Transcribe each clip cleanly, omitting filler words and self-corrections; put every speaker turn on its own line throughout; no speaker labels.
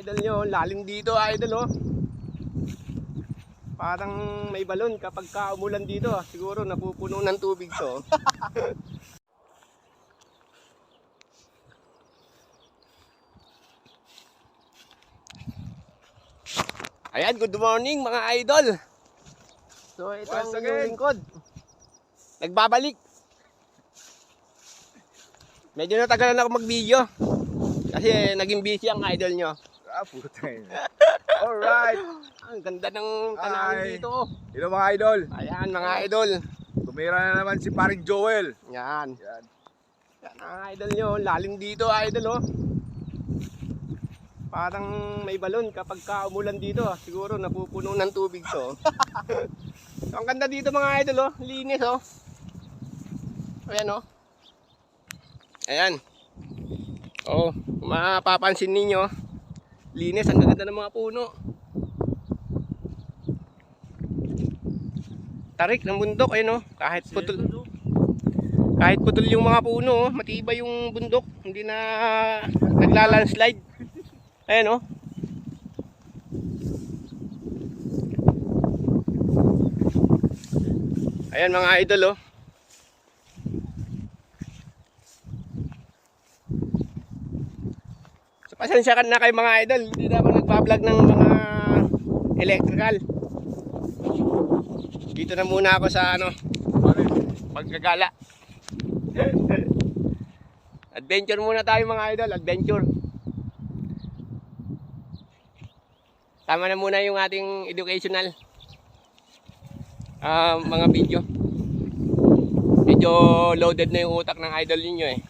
idol nyo, lalim dito idol oh. Parang may balon kapag umulan dito siguro napupuno ng tubig to. Ayan, good morning mga idol. So ito ang inyong lingkod. Nagbabalik. Medyo natagalan ako mag-video kasi naging busy ang idol nyo.
Ah, putay. Alright.
Ang ganda ng tanawin dito.
Hello mga idol.
Ayan mga idol.
Tumira na naman si paring Joel.
Yan.
Yan.
Yan ang idol nyo. Lalim dito idol oh. Parang may balon kapag umulan dito siguro napupuno ng tubig to. So, ang ganda dito mga idol oh. Linis oh. Ayan oh. Ayan. Oh, mapapansin ninyo. Linis, ang ganda ng mga puno. Tarik ng bundok ayun oh. Kahit putol yung mga puno oh. Matibay yung bundok. Hindi na naglalandslide. Ayan oh. Ayan mga idol oh. So pasensya ka na kayo mga idol. Hindi na ako nagpa-vlog ng mga electrical. Dito na muna ako sa ano, paggagala. Adventure muna tayo mga idol, adventure. Tama na muna yung ating educational mga video. Medyo loaded na yung utak ng idol ninyo eh.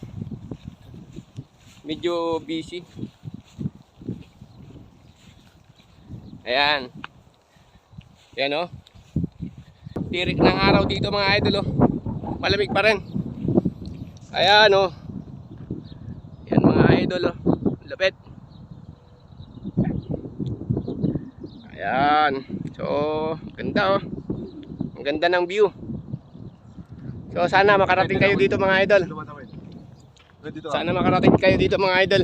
Medyo busy. Ayan. Ayan oh. Tirik ng araw dito mga idol oh. Malamig pa rin. Ayan oh. Ayan mga idol oh. Lapit. Ayan. So, ganda oh. Ang ganda ng view. So, sana makarating kayo dito mga idol. Sana makarating kayo dito mga idol.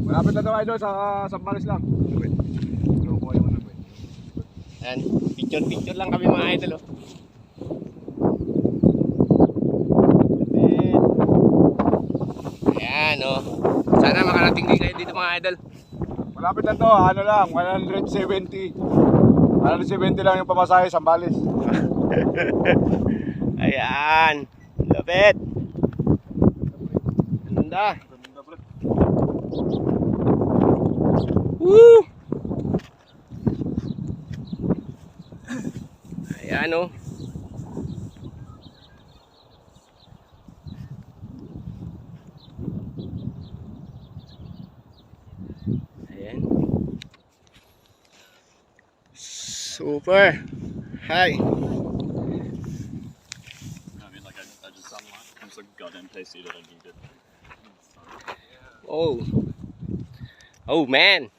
Malapit na daw idol sa Sambales lang.
Ayan. Picture lang kami mga idol oh. Ayan oh. Sana makarating din kayo dito mga idol.
Malapit na to, ano lang, 170. 170 lang yung pamasahe sa Sambales.
Ayan. Lapit. Ganda. Woo! Ayan o. Ayan. Super. Hi.
I just I'm so goddamn tasty that I need it.
Oh. Oh man.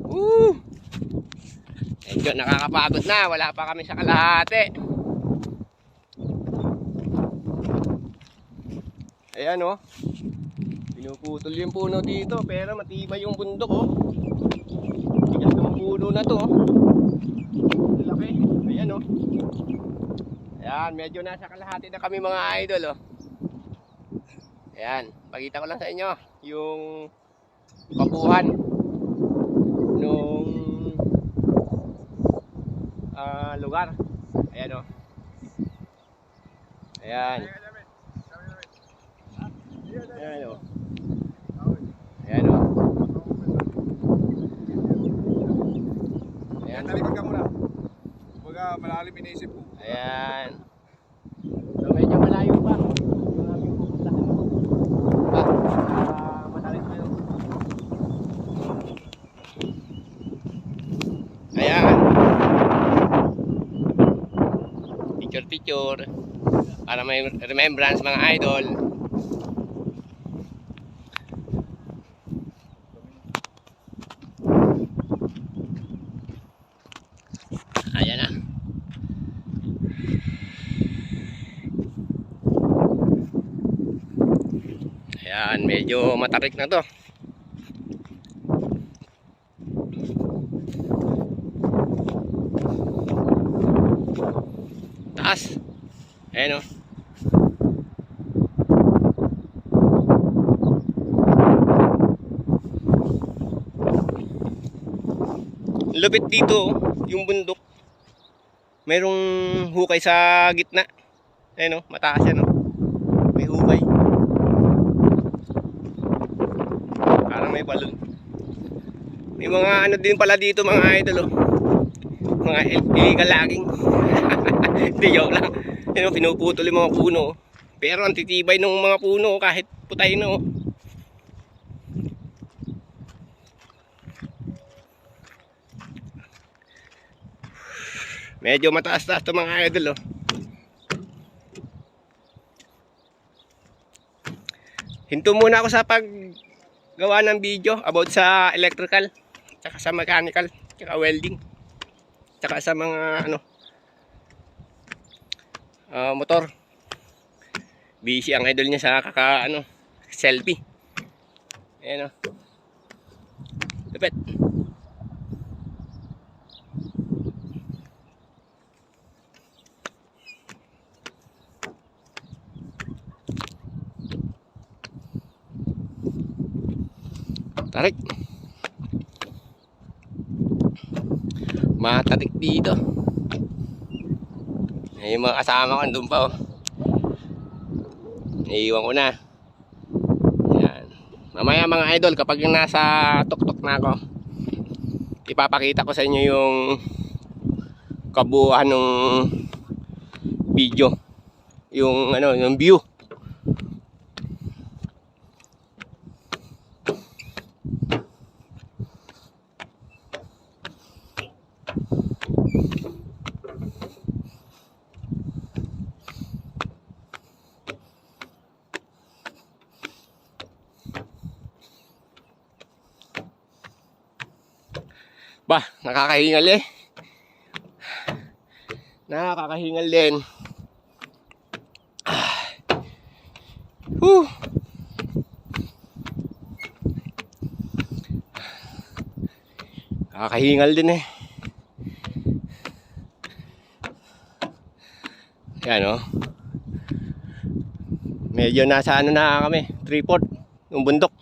Woo. Medyo nakakapagod na, wala pa kami sa kalahati. Ayan oh. Pinuputol yung puno dito pero matibay yung bundok oh. Tigas ng puno na to oh. Laki. Ayan oh. Ayan, medyo nasa kalahati na kami mga idol oh. Ayan, pakita ko lang sa inyo yung papuhan nung lugar. Ayan oh. Ayan. Ayan o. Ayan o. Ayan.
Talikod ka muna. Kumbaga malalim inisip ko.
Ayan. So medyo malayo pa. Yung aming pupuntahan. Matalis pa yun. Ayan. Picture. Para may remembrance mga idol. Medyo matarik na to. Taas. Ayan o. Lupit dito, yung bundok. Mayroong hukay sa gitna. Ayan o, mataas yan o. May hukay. Parang may balon. May mga ano din pala dito mga idol o. Mga illegal logging. Hindi, joke lang. Ayan o, pinuputol yung mga puno o. Pero ang titibay ng mga puno o, kahit putay na o. Medyo mataas-taas ito mga idol oh. Hinto muna ako sa paggawa ng video about sa electrical, tsaka sa mechanical, tsaka welding, tsaka sa mga ano motor. Busy ang idol niya sa selfie. Ayan oh. Lupit. Tarik. Matarik dito. Yung mga kasama ko andun pa oh. Iiwan ko na. Yan. Mamaya mga idol, kapag nasa tuktok na ako, ipapakita ko sa inyo yung kabuuan ng video. Yung yung view. Bah, nakakahingal eh. Nakakahingal din. Nakakahingal din eh. Yan oh. Medyo nasa na kami, 3/4 ng bundok.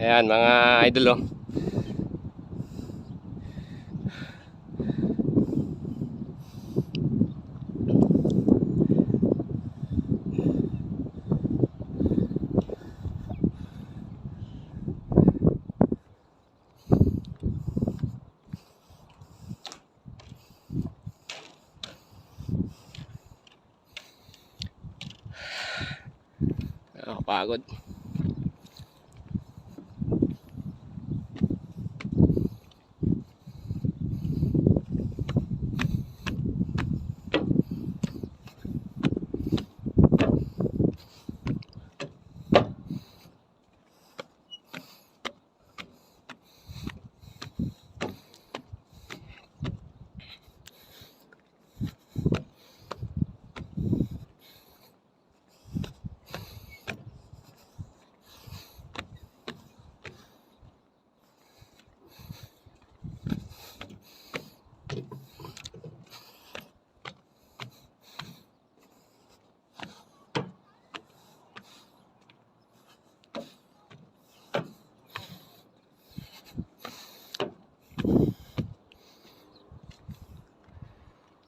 Ayan mga idol oh. Nakakapagod.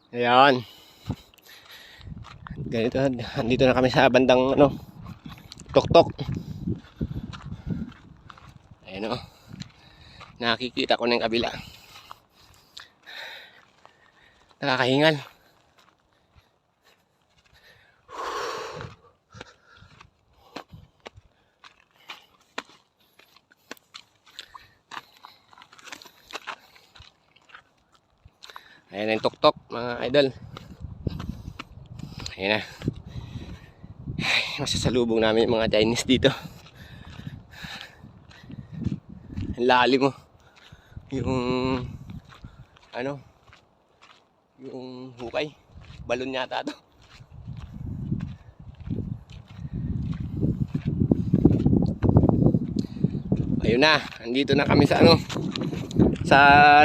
Ayan. Ganito, andito na kami sa bandang tuktok. Ayan o. Nakikita ko na yung kabila. Nakakahingal. Ayan ang tuktok mga idol. Ayan na. Masasalubong namin yung mga Chinese dito. Ang lalim mo. Yung yung hukay. balon yata to. Ayun na, andito na kami sa ano, sa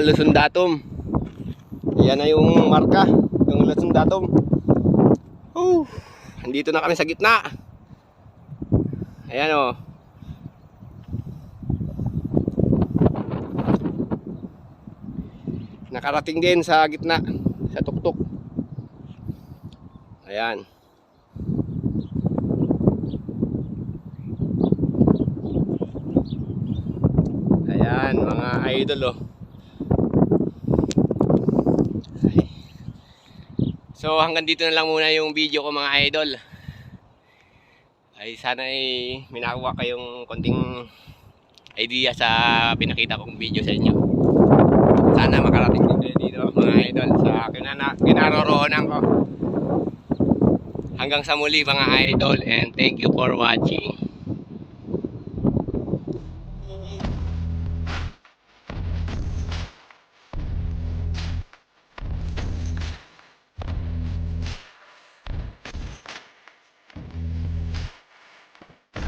Luzon Datum. Yan na yung marka, yung Luzon Datum. Andito na kami sa gitna. Ayan o. Nakarating din sa gitna, sa tuktok. Ayan. Ayan mga idol oh. Ay. So hanggang dito na lang muna yung video ko mga idol. Ay sana ay may nakuha kayong konting idea sa pinakita kong video sa inyo. Sana makarating din kayo dito mga idol sa kinaroroonan ko. Hanggang sa muli mga idol and thank you for watching.